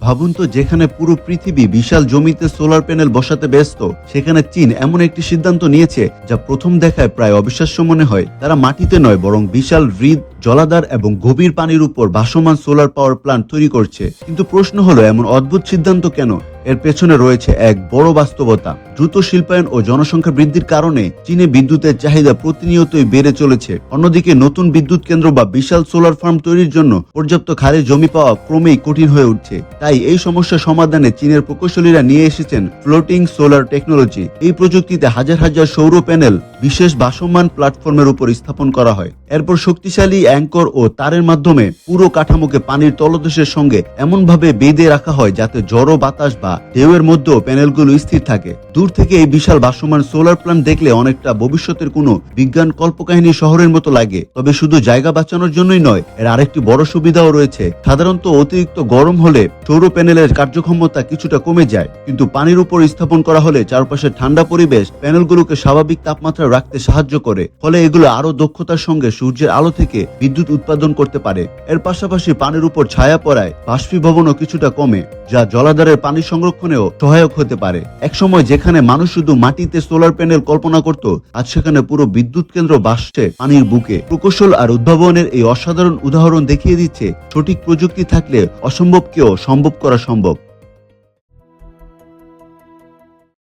ভাবুন তো, যেখানে পুরো পৃথিবী বিশাল জমিতে সোলার প্যানেল বসাতে ব্যস্ত, সেখানে চীন এমন একটি সিদ্ধান্ত নিয়েছে যা প্রথম দেখায় প্রায় অবিশ্বাস্য মনে হয়। তারা মাটিতে নয়, বরং বিশাল হ্রদ, জলাধার এবং গভীর পানির উপর ভাসমান সোলার পাওয়ার প্ল্যান্ট তৈরি করছে। কিন্তু প্রশ্ন হলো, এমন অদ্ভুত সিদ্ধান্ত কেন? এর পেছনে রয়েছে এক বড় বাস্তবতা। দ্রুত শিল্পায়ন ও জনসংখ্যা বৃদ্ধির কারণে চীনে বিদ্যুতের চাহিদা প্রতিনিয়তই বেড়ে চলেছে। অন্যদিকে নতুন বিদ্যুৎ কেন্দ্র বা বিশাল সোলার ফার্ম তৈরির জন্য পর্যাপ্ত খালি জমি পাওয়া ক্রমেই কঠিন হয়ে উঠছে। তাই এই সমস্যা সমাধানে চীনের প্রকৌশলীরা নিয়ে এসেছেন ফ্লোটিং সোলার টেকনোলজি। এই প্রযুক্তিতে হাজার হাজার সৌর প্যানেল বিশেষ ভাসমান প্ল্যাটফর্মের উপর স্থাপন করা হয়। এরপর শক্তিশালী অ্যাঙ্কর ও তারের মাধ্যমে পুরো কাঠামোকে পানির তলদেশের সঙ্গে এমনভাবে বেঁধে রাখা হয় যাতে ঝড়ো বাতাস বা ঢেউয়ের মধ্যেও প্যানেলগুলো স্থির থাকে। দূর থেকে এই বিশাল ভাসমান সোলার প্ল্যান্ট দেখলে অনেকটা ভবিষ্যতের কোনো বিজ্ঞান কল্পকাহিনী শহরের মতো লাগে। তবে শুধু জায়গা বাঁচানোর জন্যই নয়, এর আরেকটি বড় সুবিধাও রয়েছে। সাধারণত অতিরিক্ত গরম হলে সৌর প্যানেলের কার্যক্ষমতা কিছুটা কমে যায়, কিন্তু পানির উপর স্থাপন করা হলে চারপাশে ঠান্ডা পরিবেশ প্যানেলগুলোকে স্বাভাবিক তাপমাত্রায় রাখতে সাহায্য করে। ফলে এগুলো আরো দক্ষতার সঙ্গে সূর্যের আলো থেকে বিদ্যুৎ উৎপাদন করতে পারে। এর পাশাপাশি পানির উপর ছায়া পড়ায় বাষ্পীভবনও কিছুটা কমে, যা জলাধারের পানি সংরক্ষণেও সহায়ক হতে পারে। একসময় যেখানে মানুষ শুধু মাটিতে সোলার প্যানেল কল্পনা করত, আজ সেখানে পুরো বিদ্যুৎ কেন্দ্র ভাসছে পানির বুকে। প্রকৌশল আর উদ্ভাবনের এই অসাধারণ উদাহরণ দেখিয়ে দিচ্ছে, সঠিক প্রযুক্তি থাকলে অসম্ভবকেও সম্ভব করা সম্ভব।